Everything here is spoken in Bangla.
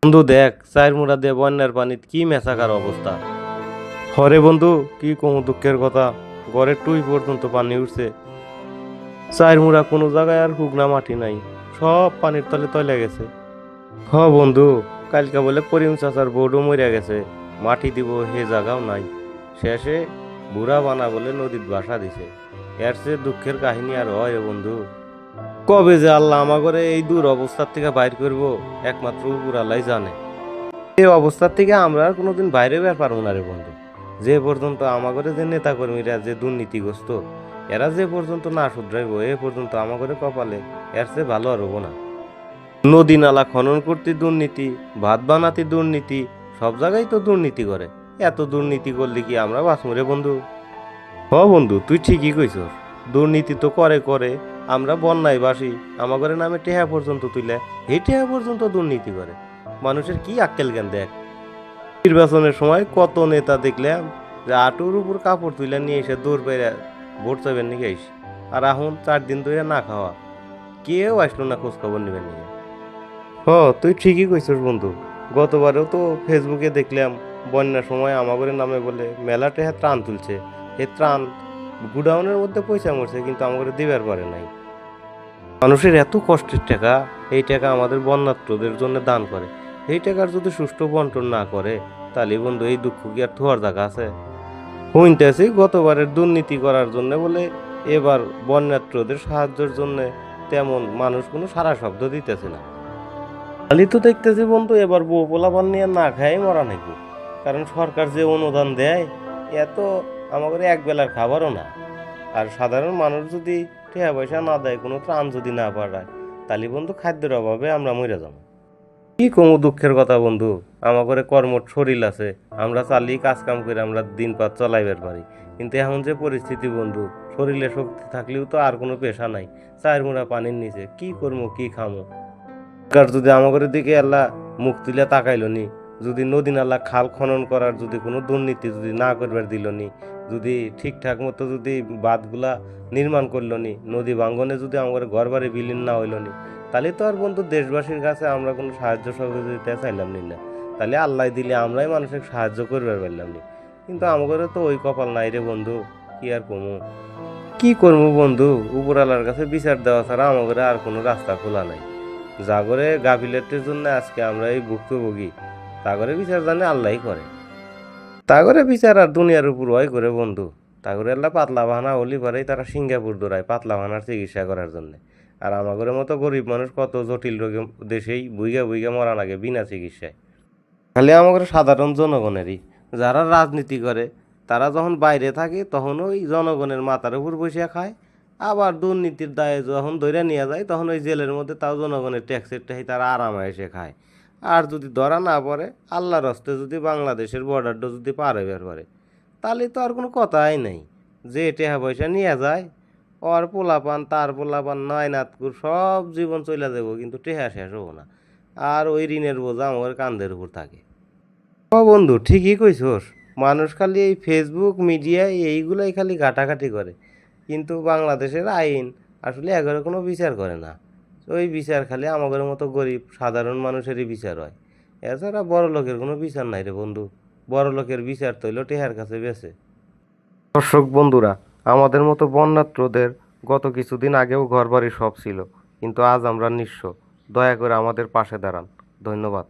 বন্ধু দেখ চায়ের মুড়া দিয়ে বন্যার পানিত কি মেসাকার অবস্থা। হরে বন্ধু, কি কমু দুঃখের কথা। ঘরের টুই পর্যন্ত পানি উঠছে। চায়ের মুড়া কোনো জায়গায় আর হুগনা মাটি নাই, সব পানির তলে তলে গেছে। হ বন্ধু, কালকে বলে করিম চাচার বউডও মরিয়া গেছে, মাটি দিব হে জায়গাও নাই। শেষে বুড়া বানা বলে নদীত বাসা দিছে। এর চেয়ে দুঃখের কাহিনী আর হয় রে বন্ধু। কবে যে আল্লাহ আমাগরে এই দূর অবস্থার থেকে বাইর করব, একমাত্র উপর আল্লাহ জানে। এই অবস্থার থেকে আমরা আর কোনোদিন বাইরে বের পারবো না রে বন্ধু। যে পর্যন্ত আমাগরে যে নেতা কর্মীরা যে দুর্নীতিগ্রস্ত, এরা যে পর্যন্ত না শুধরাইব এ পর্যন্ত আমাগরে কপালে এর চেয়ে ভালো আর হবো না। নদী নালা খনন করতে দুর্নীতি, ভাত বানাতে দুর্নীতি, সব জায়গায় তো দুর্নীতি করে। এত দুর্নীতি করলে কি আমরা বাঁচবো রে বন্ধু? হ বন্ধু, তুই ঠিকই কইছস। দুর্নীতি তো করে করে আমরা বন্যায় বাসি, আমাগরে নামে টেহা পর্যন্ত তুলে এই টেহা পর্যন্ত দুর্নীতি করে। মানুষের কি আক্কেল জ্ঞান দেখ। নির্বাচনের সময় কত নেতা দেখলাম যে আটুর উপর কাপড় তুলে নিয়ে এসে দৌড় পেরে ভোট চাইবেন নাকি আইস। আর এখন 4 দিন ধরে না খাওয়া, কেউ আসলো না খোঁজ খবর নেবেন নিয়ে। হ, তুই ঠিকই কইছস বন্ধু। গতবারেও তো ফেসবুকে দেখলাম বন্যার সময় আমাদের নামে বলে মেলা টেহা ত্রাণ তুলছে। এ ত্রাণ গুডাউনের মধ্যে পয়সা মরছে, কিন্তু আমাদের দিবার পারে নাই। মানুষের এত কষ্টের টাকা, এই টাকা আমাদের বন্যার্থদের জন্য দান করে। এই টাকার যদি সুষ্ঠু বন্টন না করে, তাহলে বন্ধু এই দুঃখ কি আর থোয়ার জায়গা আছে? হইতেছি গতবারের দুর্নীতি করার জন্য বলে এবার বন্যার্থদের সাহায্যের জন্য তেমন মানুষ কোনো সারা শব্দ দিতেছে না। খালি তো দেখতেছি বন্ধু এবার বউ পোলাপান নিয়ে না খাই মরা নাকি। কারণ সরকার যে অনুদান দেয়, এত আমাদের এক বেলার খাবারও না। আর সাধারণ মানুষ যদি টাকা পয়সা না দেয়, কোনো ত্রাণ যদি না পাঠায়, তাহলে বন্ধু খাদ্যের অভাবে আমরা মরে যাবো। কি কমু দুঃখের কথা বন্ধু। আমাদের কর্মঠ শরীর আছে, আমরা চালিয়ে কাজ কাম করে আমরা দিন পাত চলাইবার পারি। কিন্তু এখন যে পরিস্থিতি বন্ধু, শরীরে শক্তি থাকলেও তো আর কোনো পেশা নাই। চায়ের মুড়া পানির নিচে কি করবো কি খামো। সরকার যদি আমাদের দিকে আল্লাহ মুখ তুলে তাকাইলো নি, যদি নদী নালা খাল খনন করার যদি কোনো দুর্নীতি যদি না করবার দিল নি, যদি ঠিকঠাক মতো যদি বাঁধগুলা নির্মাণ করলো নি, নদী ভাঙ্গনে যদি আমাদের ঘর বাড়ি বিলীন না হইলো নি, তাহলে তো আর বন্ধু দেশবাসীর কাছে আমরা কোনো সাহায্য সহযোগিতা চাইলাম নি না। তাহলে আল্লাহ দিলে আমরাই মানুষের সাহায্য করবার পারলাম নি। কিন্তু আমাদের তো ওই কপাল নাই রে বন্ধু। কি আর কমু, কি করবো বন্ধু, উপরওয়ালার কাছে বিচার দেওয়া ছাড়া আমাদের আর কোনো রাস্তা খোলা নাই। জাগরে গাফিলতির জন্য আজকে আমরা এই ভুক্তভোগী, তাগরে বিচার জানে আল্লাহই করে। তাগরে বিচার আর দুনিয়ার উপর হয় করে বন্ধু। তাগরে আল্লাহ পাতলা বাহানা হলি পরেই তারা সিঙ্গাপুর দৌড়ায় পাতলা বাহানার চিকিৎসা করার জন্য। আর আমাদের মতো গরিব মানুষ কত জটিল রোগে দেশেই বুইগা বুইগা মরা লাগে বিনা চিকিৎসায়। খালি আমাদের সাধারণ জনগণেরই, যারা রাজনীতি করে, তারা যখন বাইরে থাকে তখন ওই জনগণের মাথার উপর বসিয়া খায়। আবার দুর্নীতির দায়ে যখন ধরে নিয়ে যায়, তখন ওই জেলের মধ্যে তাও জনগণের ট্যাক্সের টাই তারা আরামে এসে খায়। আর যদি ধরা না পড়ে, আল্লাহর হস্তে যদি বাংলাদেশের বর্ডারটা যদি পার হইবার পারে, তাহলে তো আর কোনো কথাই নেই। যে টাকা পয়সা নিয়ে যায়, ওর পোলাপান তার পোলাপান নয় নাতকুর সব জীবন চলে যাবো, কিন্তু টেহা শেষ হবো না। আর ওই ঋণের বোঝা আমার কাঁধের উপর থাকে। ও বন্ধু, ঠিকই কইছস। মানুষ খালি এই ফেসবুক মিডিয়ায় এইগুলাই খালি ঘাটাঘাটি করে, কিন্তু বাংলাদেশের আইন আসলে এগারো কোনো বিচার করে না। ওই বিচার খালি আমাদের মতো গরিব সাধারণ মানুষেরই বিচার হয়। এছাড়া বড় লোকের কোনো বিচার নাই রে বন্ধু। বড় লোকের বিচার তৈল টেহার কাছে বেছে। দর্শক বন্ধুরা, আমাদের মতো বন্যাত্রদের গত কিছুদিন আগেও ঘরবাড়ি সব ছিল, কিন্তু আজ আমরা নিঃস্ব। দয়া করে আমাদের পাশে দাঁড়ান। ধন্যবাদ।